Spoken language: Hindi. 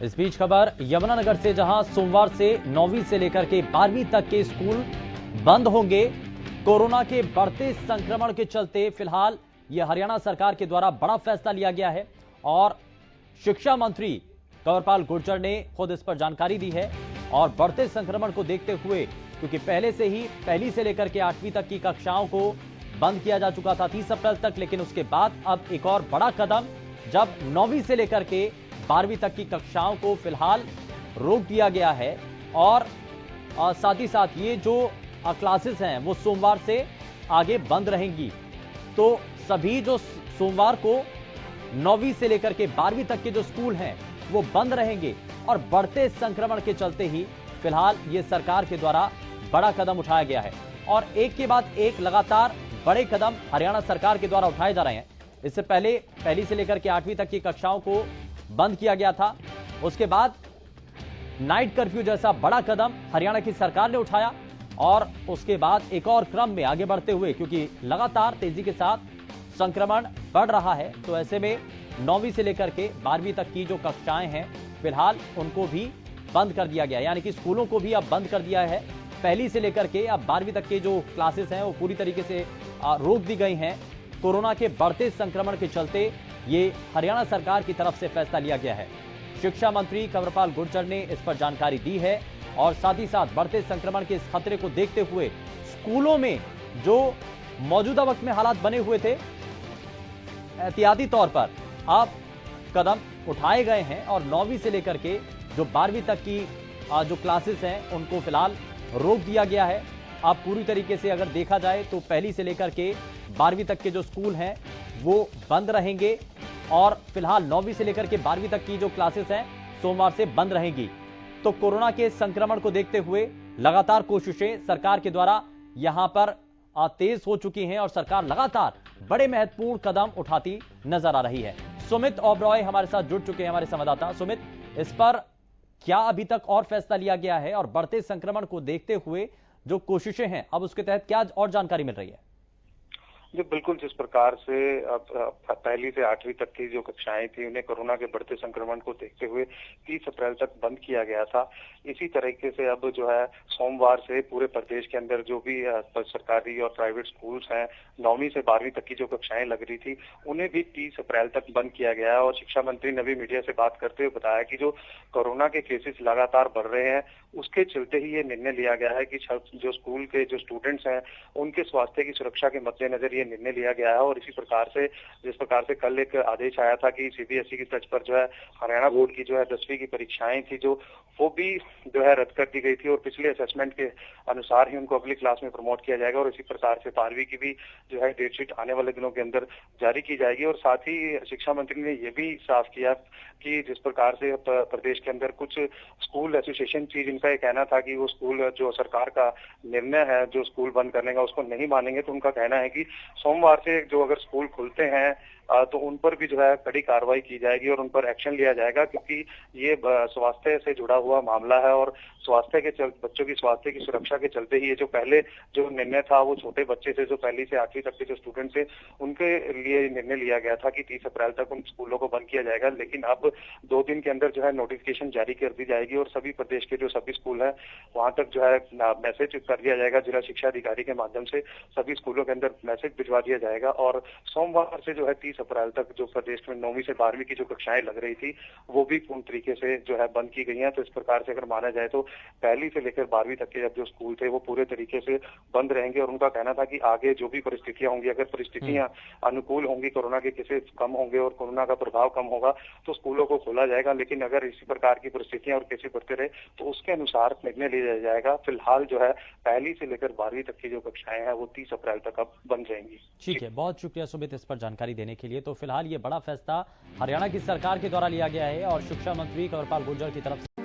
इस बीच खबर यमुनानगर से, जहां सोमवार से 9वीं से लेकर के 12वीं तक के स्कूल बंद होंगे। कोरोना के बढ़ते संक्रमण के चलते फिलहाल यह हरियाणा सरकार के द्वारा बड़ा फैसला लिया गया है और शिक्षा मंत्री कंवरपाल गुर्जर ने खुद इस पर जानकारी दी है। और बढ़ते संक्रमण को देखते हुए, क्योंकि पहले से ही पहली से लेकर के 8वीं तक की कक्षाओं को बंद किया जा चुका था 30 अप्रैल तक, लेकिन उसके बाद अब एक और बड़ा कदम, जब 9वीं से लेकर के 12वीं तक की कक्षाओं को फिलहाल रोक दिया गया है। और साथ ही साथ ये जो क्लासेस हैं वो सोमवार से आगे बंद रहेंगी। तो सभी जो सोमवार को 9वीं से लेकर के 12वीं तक के जो स्कूल हैं वो बंद रहेंगे। और बढ़ते संक्रमण के चलते ही फिलहाल ये सरकार के द्वारा बड़ा कदम उठाया गया है। और एक के बाद एक लगातार बड़े कदम हरियाणा सरकार के द्वारा उठाए जा रहे हैं। इससे पहले पहली से लेकर के 8वीं तक की कक्षाओं को बंद किया गया था। उसके बाद नाइट कर्फ्यू जैसा बड़ा कदम हरियाणा की सरकार ने उठाया। और उसके बाद एक और क्रम में आगे बढ़ते हुए, क्योंकि लगातार तेजी के साथ संक्रमण बढ़ रहा है, तो ऐसे में 9वीं से लेकर के 12वीं तक की जो कक्षाएं हैं फिलहाल उनको भी बंद कर दिया गया, यानी कि स्कूलों को भी अब बंद कर दिया है। पहली से लेकर के अब 12वीं तक के जो क्लासेस हैं वो पूरी तरीके से रोक दी गई हैं। कोरोना के बढ़ते संक्रमण के चलते ये हरियाणा सरकार की तरफ से फैसला लिया गया है। शिक्षा मंत्री कंवरपाल गुर्जर ने इस पर जानकारी दी है। और साथ ही साथ बढ़ते संक्रमण के इस खतरे को देखते हुए स्कूलों में जो मौजूदा वक्त में हालात बने हुए थे, एहतियाती तौर पर अब कदम उठाए गए हैं। और 9वीं से लेकर के जो 12वीं तक की जो क्लासेस हैं उनको फिलहाल रोक दिया गया है। अब पूरी तरीके से अगर देखा जाए तो पहली से लेकर के 12वीं तक के जो स्कूल हैं वो बंद रहेंगे। और फिलहाल 9वीं से लेकर के 12वीं तक की जो क्लासेस हैं सोमवार से बंद रहेंगी। तो कोरोना के संक्रमण को देखते हुए लगातार कोशिशें सरकार के द्वारा यहां पर तेज हो चुकी हैं और सरकार लगातार बड़े महत्वपूर्ण कदम उठाती नजर आ रही है। सुमित ओबरॉय हमारे साथ जुड़ चुके हैं, हमारे संवाददाता। सुमित, इस पर क्या अभी तक और फैसला लिया गया है और बढ़ते संक्रमण को देखते हुए जो कोशिशें हैं अब उसके तहत क्या और जानकारी मिल रही है? जी बिल्कुल, जिस प्रकार से अब पहली से 8वीं तक की जो कक्षाएं थी उन्हें कोरोना के बढ़ते संक्रमण को देखते हुए 30 अप्रैल तक बंद किया गया था, इसी तरीके से अब जो है सोमवार से पूरे प्रदेश के अंदर जो भी सरकारी और प्राइवेट स्कूल्स हैं 9वीं से 12वीं तक की जो कक्षाएं लग रही थी उन्हें भी 30 अप्रैल तक बंद किया गया है। और शिक्षा मंत्री ने भी मीडिया से बात करते हुए बताया कि जो कोरोना के केसेस लगातार बढ़ रहे हैं उसके चलते ही ये निर्णय लिया गया है कि जो स्कूल के जो स्टूडेंट्स हैं उनके स्वास्थ्य की सुरक्षा के मद्देनजर ये निर्णय लिया गया है। और इसी प्रकार से जिस प्रकार से कल एक आदेश आया था कि सीबीएसई की तर्ज पर जो है हरियाणा बोर्ड की जो है 10वीं की परीक्षाएं थी जो वो भी जो है रद्द कर दी गई थी और पिछले असेसमेंट के अनुसार ही उनको अगली क्लास में प्रमोट किया जाएगा। और इसी प्रकार से 12वीं की भी जो है डेटशीट आने वाले दिनों के अंदर जारी की जाएगी। और साथ ही शिक्षा मंत्री ने यह भी साफ किया कि जिस प्रकार से प्रदेश के अंदर कुछ स्कूल एसोसिएशन थी जिनका ये कहना था कि वो स्कूल जो सरकार का निर्णय है जो स्कूल बंद करने का उसको नहीं मानेंगे, तो उनका कहना है कि सोमवार से जो अगर स्कूल खुलते हैं तो उन पर भी जो है कड़ी कार्रवाई की जाएगी और उन पर एक्शन लिया जाएगा, क्योंकि ये स्वास्थ्य से जुड़ा हुआ मामला है। और स्वास्थ्य के बच्चों की स्वास्थ्य की सुरक्षा के चलते ही ये जो पहले जो निर्णय था वो छोटे बच्चे से जो पहली से 8वीं तक के जो स्टूडेंट थे उनके लिए निर्णय लिया गया था कि 30 अप्रैल तक उन स्कूलों को बंद किया जाएगा। लेकिन अब 2 दिन के अंदर जो है नोटिफिकेशन जारी कर दी जाएगी और सभी प्रदेश के जो सभी स्कूल हैं वहां तक जो है मैसेज कर दिया जाएगा। जिला शिक्षा अधिकारी के माध्यम से सभी स्कूलों के अंदर मैसेज भिजवा दिया जाएगा। और सोमवार से जो है 30 अप्रैल तक जो प्रदेश में 9वीं से 12वीं की जो कक्षाएं लग रही थी वो भी पूर्ण तरीके से जो है बंद की गई हैं। तो इस प्रकार से अगर माना जाए तो पहली से लेकर 12वीं तक के जो स्कूल थे वो पूरे तरीके से बंद रहेंगे। और उनका कहना था कि आगे जो भी परिस्थितियां होंगी, अगर परिस्थितियां अनुकूल होंगी, कोरोना के केसेस कम होंगे और कोरोना का प्रभाव कम होगा तो स्कूलों को खोला जाएगा। लेकिन अगर इसी प्रकार की परिस्थितियां और केसेस बढ़ते रहे तो उसके अनुसार निर्णय लिया जाएगा। फिलहाल जो है पहली से लेकर 12वीं तक की जो कक्षाएं हैं वो 30 अप्रैल तक अब बंद रहेंगी। ठीक है, बहुत शुक्रिया सुमित इस पर जानकारी देने के लिए। तो फिलहाल ये बड़ा फैसला हरियाणा की सरकार के द्वारा लिया गया है और शिक्षा मंत्री कंवरपाल गुर्जर की तरफ से